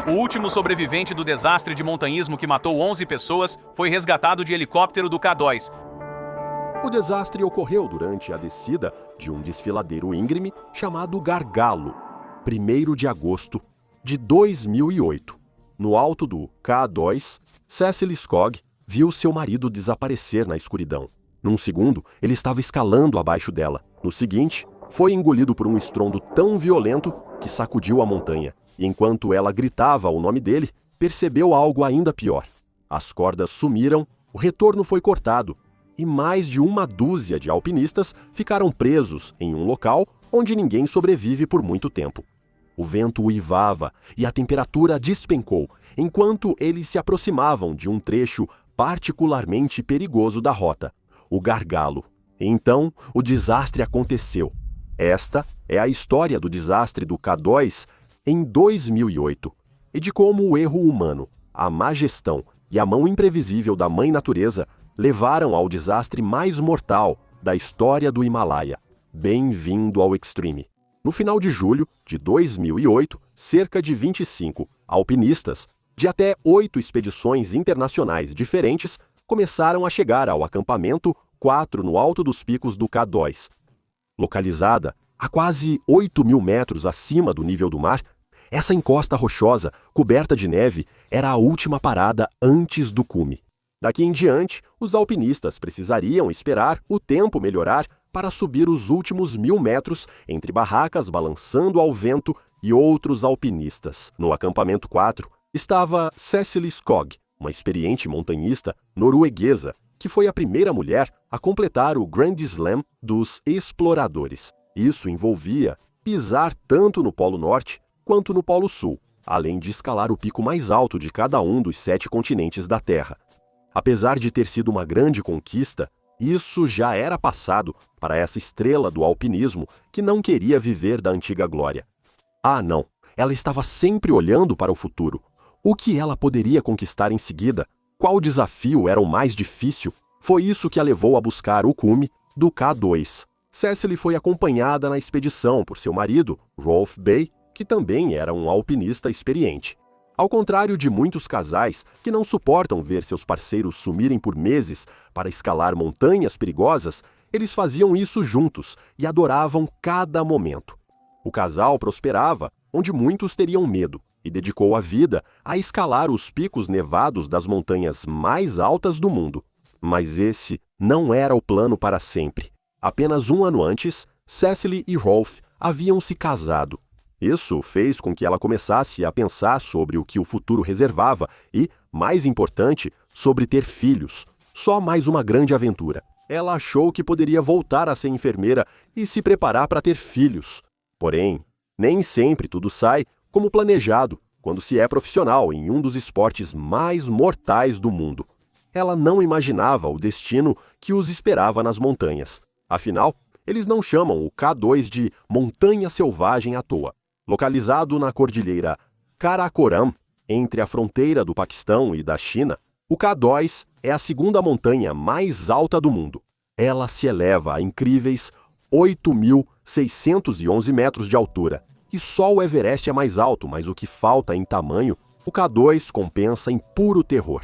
O último sobrevivente do desastre de montanhismo que matou 11 pessoas foi resgatado de helicóptero do K2. O desastre ocorreu durante a descida de um desfiladeiro íngreme chamado Gargalo, 1º de agosto de 2008. No alto do K2, Cecily Skog viu seu marido desaparecer na escuridão. Num segundo, ele estava escalando abaixo dela. No seguinte, foi engolido por um estrondo tão violento que sacudiu a montanha. E enquanto ela gritava o nome dele, percebeu algo ainda pior. As cordas sumiram, o retorno foi cortado e mais de uma dúzia de alpinistas ficaram presos em um local onde ninguém sobrevive por muito tempo. O vento uivava e a temperatura despencou enquanto eles se aproximavam de um trecho particularmente perigoso da rota, o Gargalo. Então, o desastre aconteceu. Esta é a história do desastre do K2 em 2008 e de como o erro humano, a má gestão e a mão imprevisível da Mãe Natureza levaram ao desastre mais mortal da história do Himalaia. Bem-vindo ao Extreme. No final de julho de 2008, cerca de 25 alpinistas de até 8 expedições internacionais diferentes começaram a chegar ao acampamento 4 no alto dos picos do K2. Localizada a quase 8.000 metros acima do nível do mar, essa encosta rochosa, coberta de neve, era a última parada antes do cume. Daqui em diante, os alpinistas precisariam esperar o tempo melhorar para subir os últimos 1.000 metros entre barracas balançando ao vento e outros alpinistas. No acampamento 4 estava Cecily Skog, uma experiente montanhista norueguesa, que foi a primeira mulher a completar o Grand Slam dos exploradores. Isso envolvia pisar tanto no Polo Norte quanto no Polo Sul, além de escalar o pico mais alto de cada um dos 7 continentes da Terra. Apesar de ter sido uma grande conquista, isso já era passado para essa estrela do alpinismo que não queria viver da antiga glória. Ah, não! Ela estava sempre olhando para o futuro. O que ela poderia conquistar em seguida? Qual desafio era o mais difícil? Foi isso que a levou a buscar o cume do K2. Cecily foi acompanhada na expedição por seu marido, Rolf Bay, que também era um alpinista experiente. Ao contrário de muitos casais que não suportam ver seus parceiros sumirem por meses para escalar montanhas perigosas, eles faziam isso juntos e adoravam cada momento. O casal prosperava onde muitos teriam medo e dedicou a vida a escalar os picos nevados das montanhas mais altas do mundo. Mas esse não era o plano para sempre. Apenas um ano antes, Cecily e Rolf haviam se casado. Isso fez com que ela começasse a pensar sobre o que o futuro reservava e, mais importante, sobre ter filhos. Só mais uma grande aventura. Ela achou que poderia voltar a ser enfermeira e se preparar para ter filhos. Porém, nem sempre tudo sai como planejado quando se é profissional em um dos esportes mais mortais do mundo. Ela não imaginava o destino que os esperava nas montanhas. Afinal, eles não chamam o K2 de Montanha Selvagem à toa. Localizado na cordilheira Karakoram, entre a fronteira do Paquistão e da China, o K2 é a segunda montanha mais alta do mundo. Ela se eleva a incríveis 8.611 metros de altura. E só o Everest é mais alto, mas o que falta em tamanho, o K2 compensa em puro terror.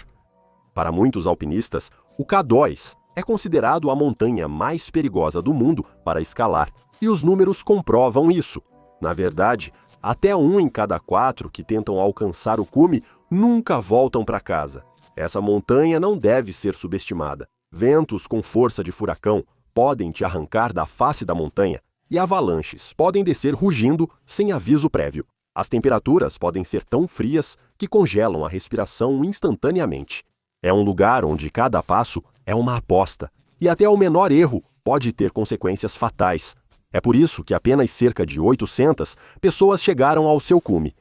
Para muitos alpinistas, o K2 é considerado a montanha mais perigosa do mundo para escalar, e os números comprovam isso. Na verdade, até 1 em cada 4 que tentam alcançar o cume nunca voltam para casa. Essa montanha não deve ser subestimada. Ventos com força de furacão podem te arrancar da face da montanha e avalanches podem descer rugindo sem aviso prévio. As temperaturas podem ser tão frias que congelam a respiração instantaneamente. É um lugar onde cada passo é uma aposta e até o menor erro pode ter consequências fatais. É por isso que apenas cerca de 800 pessoas chegaram ao seu cume.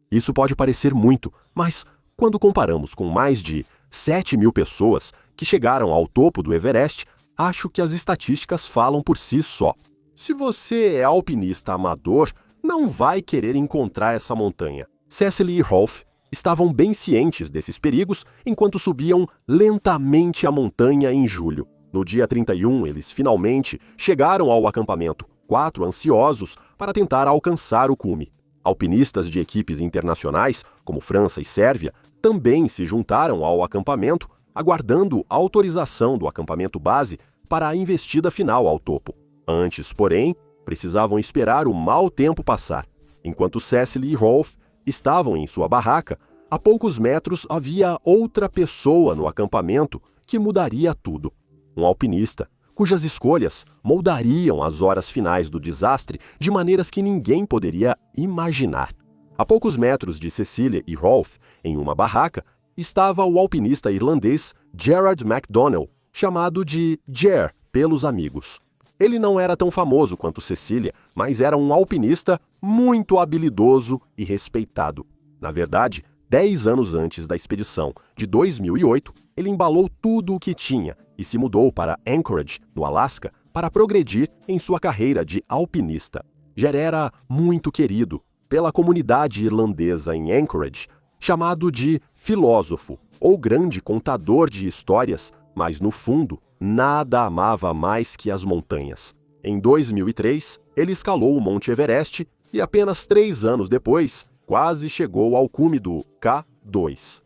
Isso pode parecer muito, mas quando comparamos com mais de 7.000 pessoas que chegaram ao topo do Everest, acho que as estatísticas falam por si só. Se você é alpinista amador, não vai querer encontrar essa montanha. Cecily e Rolf estavam bem cientes desses perigos enquanto subiam lentamente a montanha em julho. No dia 31, eles finalmente chegaram ao acampamento, 4 ansiosos para tentar alcançar o cume. Alpinistas de equipes internacionais, como França e Sérvia, também se juntaram ao acampamento, aguardando autorização do acampamento base para a investida final ao topo. Antes, porém, precisavam esperar o mau tempo passar. Enquanto Cecily e Rolf estavam em sua barraca, a poucos metros havia outra pessoa no acampamento que mudaria tudo. Um alpinista, cujas escolhas moldariam as horas finais do desastre de maneiras que ninguém poderia imaginar. A poucos metros de Cecília e Rolf, em uma barraca, estava o alpinista irlandês Gerard MacDonnell, chamado de Ger pelos amigos. Ele não era tão famoso quanto Cecília, mas era um alpinista muito habilidoso e respeitado. Na verdade, 10 anos antes da expedição de 2008, ele embalou tudo o que tinha e se mudou para Anchorage, no Alasca, para progredir em sua carreira de alpinista. Ger era muito querido pela comunidade irlandesa em Anchorage, chamado de filósofo ou grande contador de histórias, mas no fundo, nada amava mais que as montanhas. Em 2003, ele escalou o Monte Everest e apenas 3 anos depois, quase chegou ao cume do K2.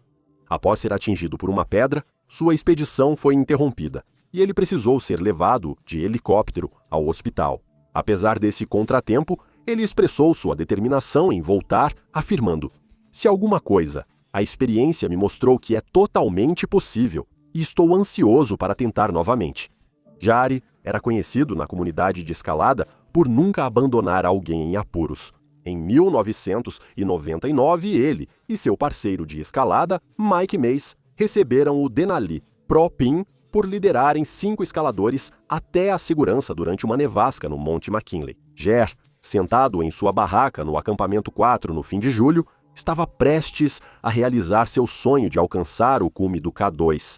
Após ser atingido por uma pedra, sua expedição foi interrompida e ele precisou ser levado de helicóptero ao hospital. Apesar desse contratempo, ele expressou sua determinação em voltar, afirmando: "Se alguma coisa, a experiência me mostrou que é totalmente possível e estou ansioso para tentar novamente." Jari era conhecido na comunidade de escalada por nunca abandonar alguém em apuros. Em 1999, ele e seu parceiro de escalada, Mike Mace, receberam o Denali Pro Pin por liderarem 5 escaladores até a segurança durante uma nevasca no Monte McKinley. Ger, sentado em sua barraca no acampamento 4 no fim de julho, estava prestes a realizar seu sonho de alcançar o cume do K2.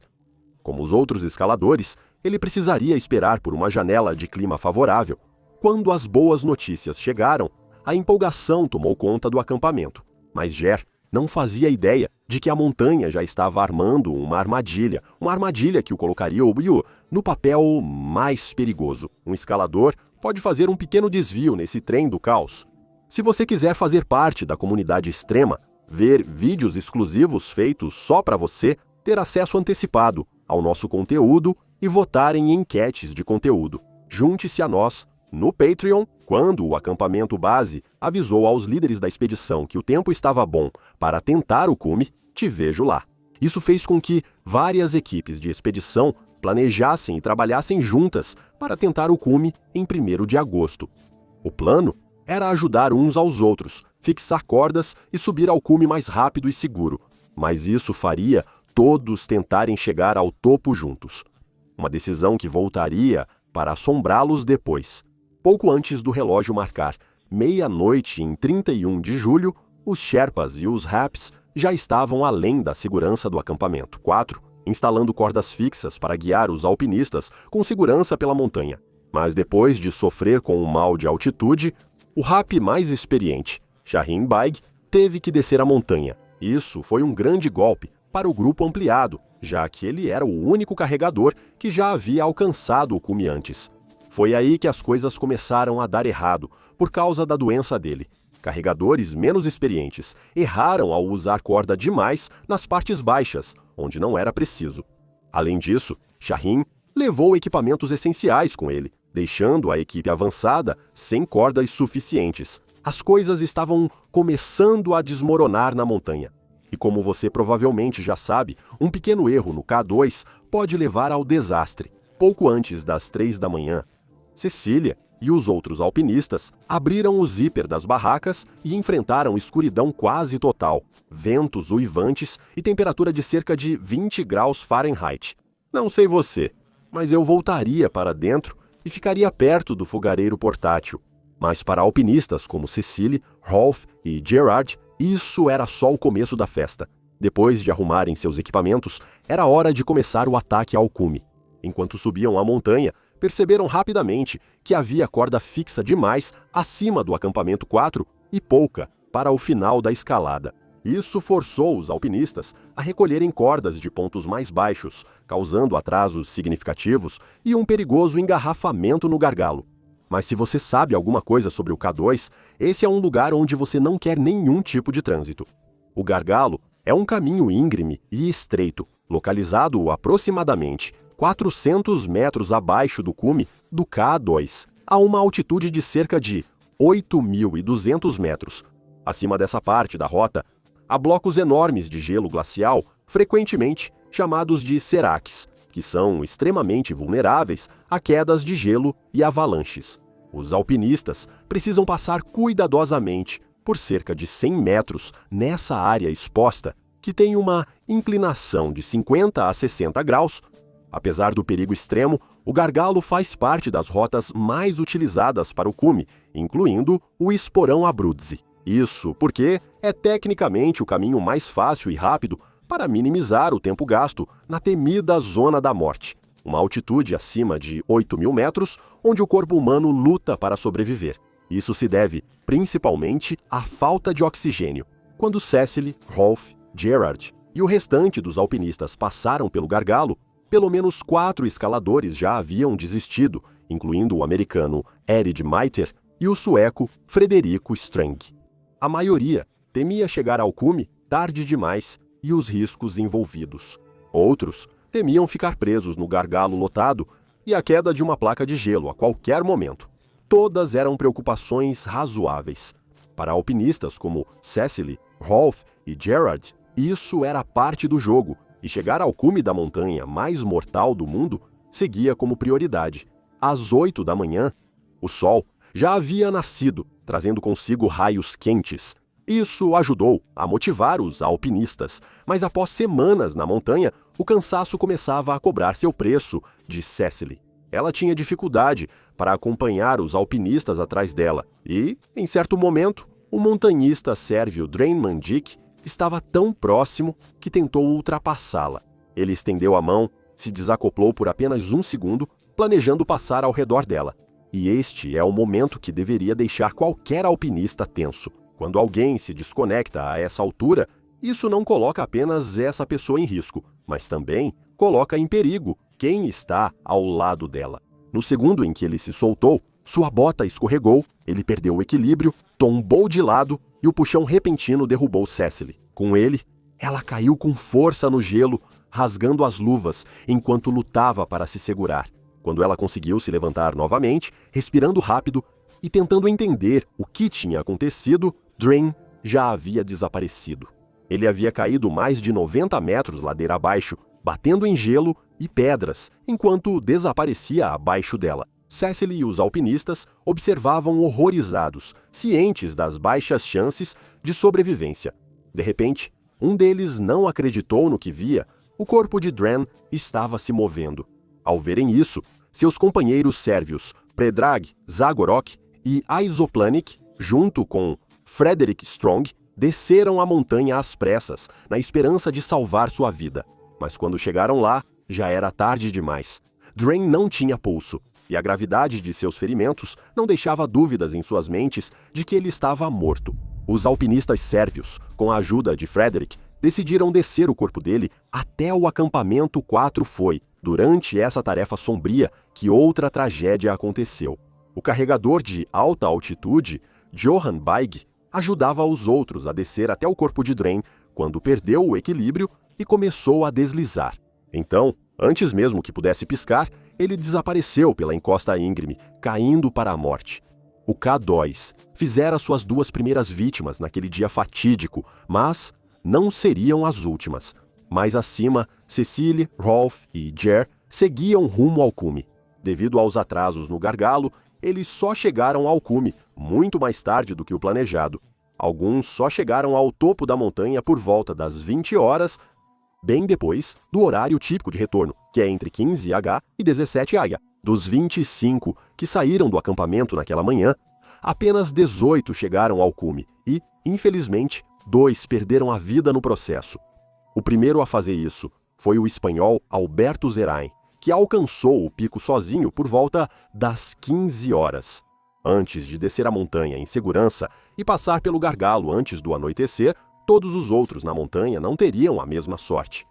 Como os outros escaladores, ele precisaria esperar por uma janela de clima favorável. Quando as boas notícias chegaram, a empolgação tomou conta do acampamento. Mas Ger não fazia ideia de que a montanha já estava armando uma armadilha que o colocaria no papel mais perigoso. Um escalador pode fazer um pequeno desvio nesse trem do caos. Se você quiser fazer parte da comunidade extrema, ver vídeos exclusivos feitos só para você, ter acesso antecipado ao nosso conteúdo e votar em enquetes de conteúdo, junte-se a nós no Patreon. Quando o acampamento base avisou aos líderes da expedição que o tempo estava bom para tentar o cume, te vejo lá. Isso fez com que várias equipes de expedição planejassem e trabalhassem juntas para tentar o cume em 1º de agosto. O plano era ajudar uns aos outros, fixar cordas e subir ao cume mais rápido e seguro, mas isso faria todos tentarem chegar ao topo juntos. Uma decisão que voltaria para assombrá-los depois. Pouco antes do relógio marcar meia-noite em 31 de julho, os Sherpas e os Raps já estavam além da segurança do acampamento 4, instalando cordas fixas para guiar os alpinistas com segurança pela montanha. Mas depois de sofrer com o mal de altitude, o Rap mais experiente, Shahin Baig, teve que descer a montanha. Isso foi um grande golpe para o grupo ampliado, já que ele era o único carregador que já havia alcançado o cume antes. Foi aí que as coisas começaram a dar errado, por causa da doença dele. Carregadores menos experientes erraram ao usar corda demais nas partes baixas, onde não era preciso. Além disso, Shahin levou equipamentos essenciais com ele, deixando a equipe avançada sem cordas suficientes. As coisas estavam começando a desmoronar na montanha. E como você provavelmente já sabe, um pequeno erro no K2 pode levar ao desastre. Pouco antes das 3 da manhã, Cecília e os outros alpinistas abriram o zíper das barracas e enfrentaram escuridão quase total, ventos uivantes e temperatura de cerca de 20 graus Fahrenheit. Não sei você, mas eu voltaria para dentro e ficaria perto do fogareiro portátil. Mas para alpinistas como Cecília, Rolf e Gerard, isso era só o começo da festa. Depois de arrumarem seus equipamentos, era hora de começar o ataque ao cume. Enquanto subiam a montanha, perceberam rapidamente que havia corda fixa demais acima do acampamento 4 e pouca para o final da escalada. Isso forçou os alpinistas a recolherem cordas de pontos mais baixos, causando atrasos significativos e um perigoso engarrafamento no gargalo. Mas se você sabe alguma coisa sobre o K2, esse é um lugar onde você não quer nenhum tipo de trânsito. O Gargalo é um caminho íngreme e estreito, localizado aproximadamente 400 metros abaixo do cume do K2, a uma altitude de cerca de 8.200 metros. Acima dessa parte da rota, há blocos enormes de gelo glacial, frequentemente chamados de seracs, que são extremamente vulneráveis a quedas de gelo e avalanches. Os alpinistas precisam passar cuidadosamente por cerca de 100 metros nessa área exposta, que tem uma inclinação de 50 a 60 graus. Apesar do perigo extremo, o Gargalo faz parte das rotas mais utilizadas para o cume, incluindo o Esporão Abruzzi. Isso porque é tecnicamente o caminho mais fácil e rápido para minimizar o tempo gasto na temida Zona da Morte, uma altitude acima de 8.000 metros, onde o corpo humano luta para sobreviver. Isso se deve principalmente à falta de oxigênio. Quando Cecily, Rolf, Gerard e o restante dos alpinistas passaram pelo Gargalo, pelo menos 4 escaladores já haviam desistido, incluindo o americano Erid Meiter e o sueco Frederico Strang. A maioria temia chegar ao cume tarde demais e os riscos envolvidos. Outros temiam ficar presos no gargalo lotado e a queda de uma placa de gelo a qualquer momento. Todas eram preocupações razoáveis. Para alpinistas como Cecily, Rolf e Gerard, isso era parte do jogo, e chegar ao cume da montanha mais mortal do mundo seguia como prioridade. Às 8 da manhã, o sol já havia nascido, trazendo consigo raios quentes. Isso ajudou a motivar os alpinistas, mas após semanas na montanha, o cansaço começava a cobrar seu preço de Cecily. Ela tinha dificuldade para acompanhar os alpinistas atrás dela e, em certo momento, o montanhista sérvio Drain Mandic estava tão próximo que tentou ultrapassá-la. Ele estendeu a mão, se desacoplou por apenas um segundo, planejando passar ao redor dela. E este é o momento que deveria deixar qualquer alpinista tenso. Quando alguém se desconecta a essa altura, isso não coloca apenas essa pessoa em risco, mas também coloca em perigo quem está ao lado dela. No segundo em que ele se soltou, sua bota escorregou, ele perdeu o equilíbrio, tombou de lado e o puxão repentino derrubou Cecily. Com ele, ela caiu com força no gelo, rasgando as luvas enquanto lutava para se segurar. Quando ela conseguiu se levantar novamente, respirando rápido e tentando entender o que tinha acontecido, Drain já havia desaparecido. Ele havia caído mais de 90 metros ladeira abaixo, batendo em gelo e pedras, enquanto desaparecia abaixo dela. Cecily e os alpinistas observavam horrorizados, cientes das baixas chances de sobrevivência. De repente, um deles não acreditou no que via. O corpo de Drain estava se movendo. Ao verem isso, seus companheiros sérvios Predrag Zagorok e Aizoplanik, junto com Frederick Strong, desceram a montanha às pressas, na esperança de salvar sua vida. Mas quando chegaram lá, já era tarde demais. Drain não tinha pulso, e a gravidade de seus ferimentos não deixava dúvidas em suas mentes de que ele estava morto. Os alpinistas sérvios, com a ajuda de Frederick, decidiram descer o corpo dele até o acampamento 4. Foi durante essa tarefa sombria que outra tragédia aconteceu. O carregador de alta altitude, Johan Baig, ajudava os outros a descer até o corpo de Drain quando perdeu o equilíbrio e começou a deslizar. Então, antes mesmo que pudesse piscar, ele desapareceu pela encosta íngreme, caindo para a morte. O K2 fizera suas 2 primeiras vítimas naquele dia fatídico, mas não seriam as últimas. Mais acima, Cecily, Rolf e Ger seguiam rumo ao cume. Devido aos atrasos no gargalo, eles só chegaram ao cume muito mais tarde do que o planejado. Alguns só chegaram ao topo da montanha por volta das 20 horas, bem depois do horário típico de retorno, que é entre 15h e 17h. Dos 25 que saíram do acampamento naquela manhã, apenas 18 chegaram ao cume e, infelizmente, 2 perderam a vida no processo. O primeiro a fazer isso foi o espanhol Alberto Zerain, que alcançou o pico sozinho por volta das 15 horas. Antes de descer a montanha em segurança e passar pelo gargalo antes do anoitecer, todos os outros na montanha não teriam a mesma sorte.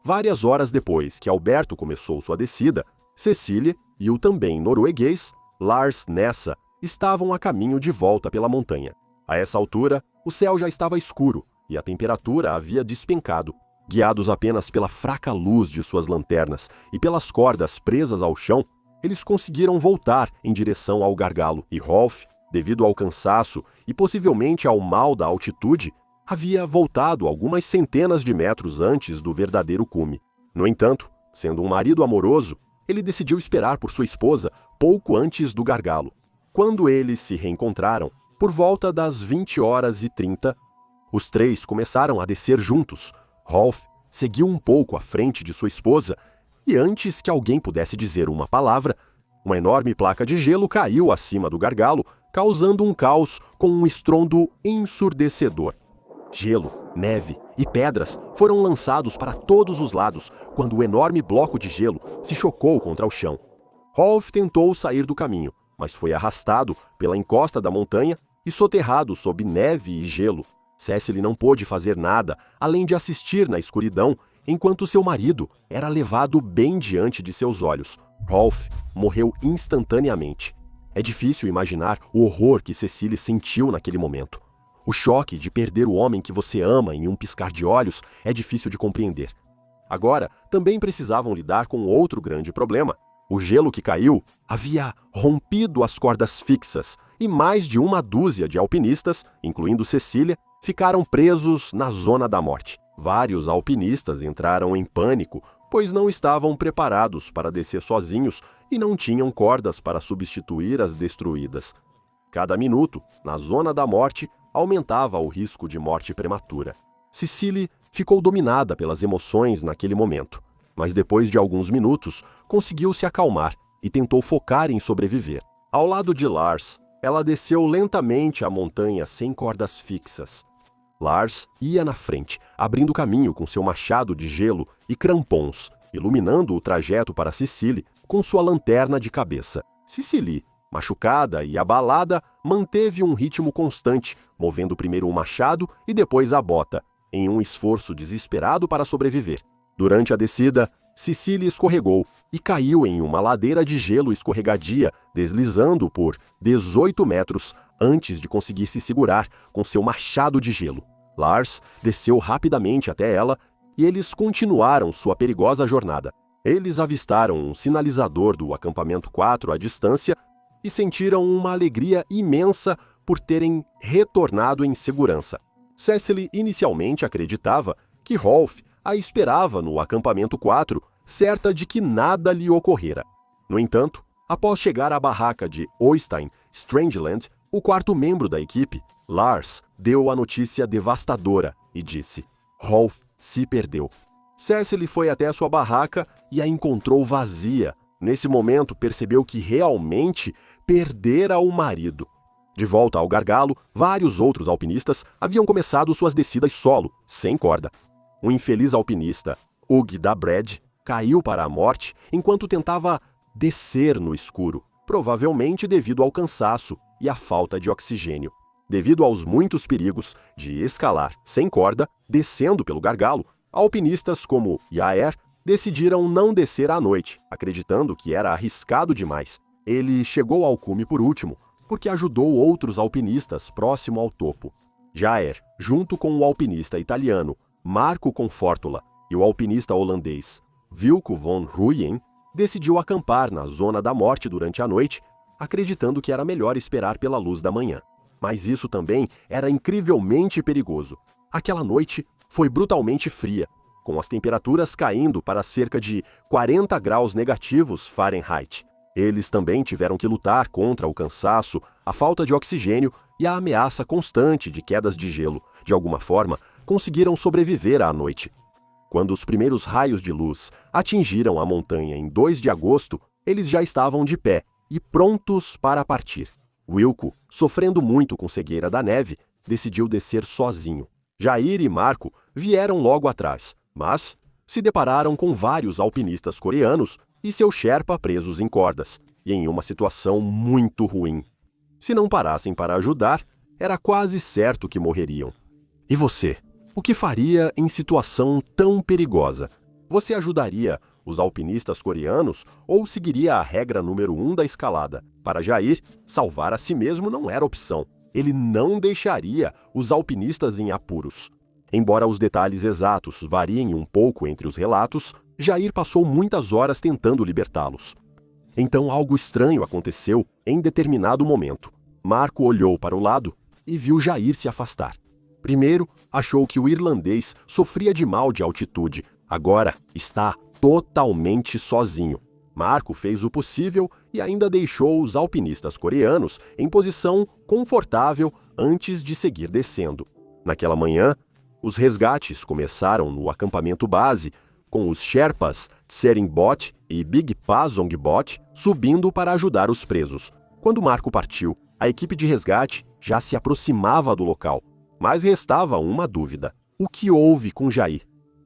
Várias horas depois que Alberto começou sua descida, Cecília e o também norueguês Lars Nessa estavam a caminho de volta pela montanha. A essa altura, o céu já estava escuro e a temperatura havia despencado. Guiados apenas pela fraca luz de suas lanternas e pelas cordas presas ao chão, eles conseguiram voltar em direção ao gargalo. E Rolf, devido ao cansaço e possivelmente ao mal da altitude, havia voltado algumas centenas de metros antes do verdadeiro cume. No entanto, sendo um marido amoroso, ele decidiu esperar por sua esposa pouco antes do gargalo. Quando eles se reencontraram, por volta das 20h30, os três começaram a descer juntos. Rolf seguiu um pouco à frente de sua esposa e antes que alguém pudesse dizer uma palavra, uma enorme placa de gelo caiu acima do gargalo, causando um caos com um estrondo ensurdecedor. Gelo, neve e pedras foram lançados para todos os lados quando o enorme bloco de gelo se chocou contra o chão. Rolf tentou sair do caminho, mas foi arrastado pela encosta da montanha e soterrado sob neve e gelo. Cecily não pôde fazer nada além de assistir na escuridão enquanto seu marido era levado bem diante de seus olhos. Rolf morreu instantaneamente. É difícil imaginar o horror que Cecily sentiu naquele momento. O choque de perder o homem que você ama em um piscar de olhos é difícil de compreender. Agora, também precisavam lidar com outro grande problema. O gelo que caiu havia rompido as cordas fixas e mais de uma dúzia de alpinistas, incluindo Cecília, ficaram presos na zona da morte. Vários alpinistas entraram em pânico, pois não estavam preparados para descer sozinhos e não tinham cordas para substituir as destruídas. Cada minuto, na zona da morte, aumentava o risco de morte prematura. Cecily ficou dominada pelas emoções naquele momento, mas depois de alguns minutos, conseguiu se acalmar e tentou focar em sobreviver. Ao lado de Lars, ela desceu lentamente a montanha sem cordas fixas. Lars ia na frente, abrindo caminho com seu machado de gelo e crampons, iluminando o trajeto para Cecily com sua lanterna de cabeça. Cecily, machucada e abalada, manteve um ritmo constante, movendo primeiro o machado e depois a bota, em um esforço desesperado para sobreviver. Durante a descida, Cecily escorregou e caiu em uma ladeira de gelo escorregadia, deslizando por 18 metros antes de conseguir se segurar com seu machado de gelo. Lars desceu rapidamente até ela e eles continuaram sua perigosa jornada. Eles avistaram um sinalizador do acampamento 4 à distância e sentiram uma alegria imensa por terem retornado em segurança. Cecily inicialmente acreditava que Rolf a esperava no acampamento 4, certa de que nada lhe ocorrera. No entanto, após chegar à barraca de Oystein Strangeland, o quarto membro da equipe, Lars, deu a notícia devastadora e disse: Rolf se perdeu. Cecily foi até sua barraca e a encontrou vazia. Nesse momento, percebeu que realmente perdera o marido. De volta ao gargalo, vários outros alpinistas haviam começado suas descidas solo, sem corda. Um infeliz alpinista, Hugh da Brad, caiu para a morte enquanto tentava descer no escuro, provavelmente devido ao cansaço e à falta de oxigênio. Devido aos muitos perigos de escalar sem corda, descendo pelo gargalo, alpinistas como Yair decidiram não descer à noite, acreditando que era arriscado demais. Ele chegou ao cume por último, porque ajudou outros alpinistas próximo ao topo. Jair, junto com o alpinista italiano Marco Confortola e o alpinista holandês Wilco von Ruyen, decidiu acampar na zona da morte durante a noite, acreditando que era melhor esperar pela luz da manhã. Mas isso também era incrivelmente perigoso. Aquela noite foi brutalmente fria, com as temperaturas caindo para cerca de 40 graus negativos Fahrenheit. Eles também tiveram que lutar contra o cansaço, a falta de oxigênio e a ameaça constante de quedas de gelo. De alguma forma, conseguiram sobreviver à noite. Quando os primeiros raios de luz atingiram a montanha em 2 de agosto, eles já estavam de pé e prontos para partir. Wilco, sofrendo muito com cegueira da neve, decidiu descer sozinho. Jair e Marco vieram logo atrás, mas se depararam com vários alpinistas coreanos e seu Sherpa presos em cordas, e em uma situação muito ruim. Se não parassem para ajudar, era quase certo que morreriam. E você? O que faria em situação tão perigosa? Você ajudaria os alpinistas coreanos ou seguiria a regra número 1 da escalada? Para Jair, salvar a si mesmo não era opção. Ele não deixaria os alpinistas em apuros. Embora os detalhes exatos variem um pouco entre os relatos, Jair passou muitas horas tentando libertá-los. Então algo estranho aconteceu em determinado momento. Marco olhou para o lado e viu Jair se afastar. Primeiro, achou que o irlandês sofria de mal de altitude. Agora está totalmente sozinho. Marco fez o possível e ainda deixou os alpinistas coreanos em posição confortável antes de seguir descendo. Naquela manhã, os resgates começaram no acampamento base, com os Sherpas Tseringbot e Big Pasongbot subindo para ajudar os presos. Quando Marco partiu, a equipe de resgate já se aproximava do local. Mas restava uma dúvida. O que houve com Jair?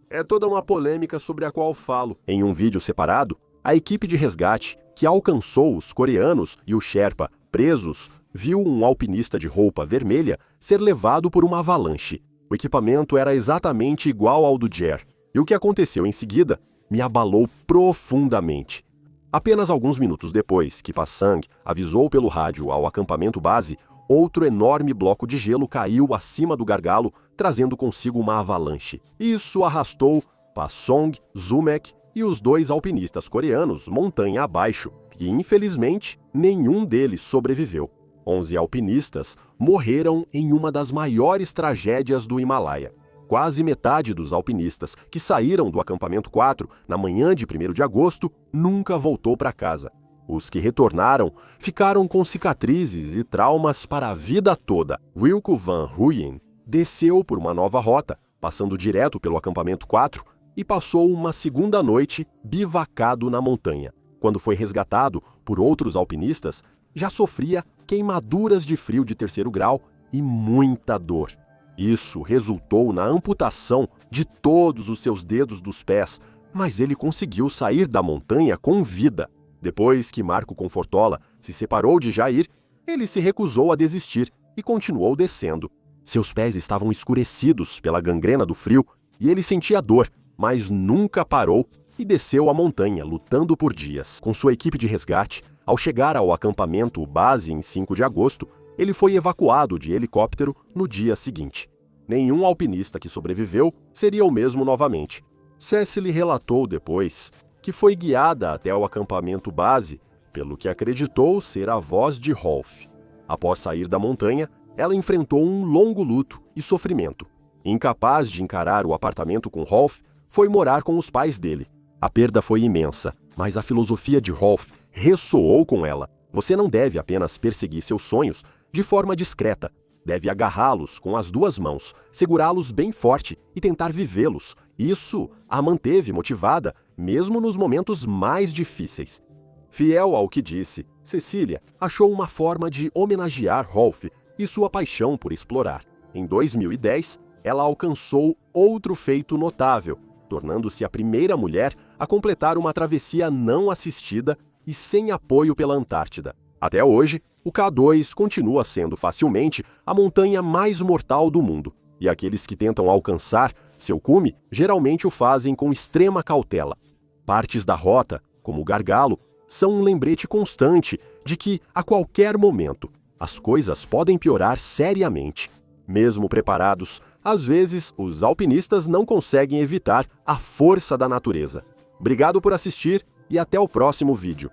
É toda uma polêmica sobre a qual falo. Em um vídeo separado, a equipe de resgate, que alcançou os coreanos e o Sherpa presos, viu um alpinista de roupa vermelha ser levado por uma avalanche. O equipamento era exatamente igual ao do Jer, e o que aconteceu em seguida me abalou profundamente. Apenas alguns minutos depois que Pasang avisou pelo rádio ao acampamento base, outro enorme bloco de gelo caiu acima do gargalo, trazendo consigo uma avalanche. Isso arrastou Pasong, Zumek e os 2 alpinistas coreanos montanha abaixo, e infelizmente nenhum deles sobreviveu. 11 alpinistas morreram em uma das maiores tragédias do Himalaia. Quase metade dos alpinistas que saíram do acampamento 4 na manhã de 1º de agosto nunca voltou para casa. Os que retornaram ficaram com cicatrizes e traumas para a vida toda. Wilco van Ruyen desceu por uma nova rota, passando direto pelo acampamento 4, e passou uma segunda noite bivacado na montanha. Quando foi resgatado por outros alpinistas, já sofria queimaduras de frio de 3º grau e muita dor. Isso resultou na amputação de todos os seus dedos dos pés, mas ele conseguiu sair da montanha com vida. Depois que Marco Confortola se separou de Jair, ele se recusou a desistir e continuou descendo. Seus pés estavam escurecidos pela gangrena do frio e ele sentia dor, mas nunca parou e desceu a montanha, lutando por dias. Com sua equipe de resgate, ao chegar ao acampamento base em 5 de agosto, ele foi evacuado de helicóptero no dia seguinte. Nenhum alpinista que sobreviveu seria o mesmo novamente. Cecily relatou depois que foi guiada até o acampamento base pelo que acreditou ser a voz de Rolf. Após sair da montanha, ela enfrentou um longo luto e sofrimento. Incapaz de encarar o apartamento com Rolf, foi morar com os pais dele. A perda foi imensa, mas a filosofia de Rolf ressoou com ela. Você não deve apenas perseguir seus sonhos de forma discreta. Deve agarrá-los com as 2 mãos, segurá-los bem forte e tentar vivê-los. Isso a manteve motivada, mesmo nos momentos mais difíceis. Fiel ao que disse, Cecília achou uma forma de homenagear Rolf e sua paixão por explorar. Em 2010, ela alcançou outro feito notável, tornando-se a primeira mulher a completar uma travessia não assistida e sem apoio pela Antártida. Até hoje, o K2 continua sendo facilmente a montanha mais mortal do mundo, e aqueles que tentam alcançar seu cume geralmente o fazem com extrema cautela. Partes da rota, como o gargalo, são um lembrete constante de que, a qualquer momento, as coisas podem piorar seriamente. Mesmo preparados, às vezes os alpinistas não conseguem evitar a força da natureza. Obrigado por assistir e até o próximo vídeo.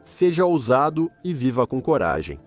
Seja ousado e viva com coragem.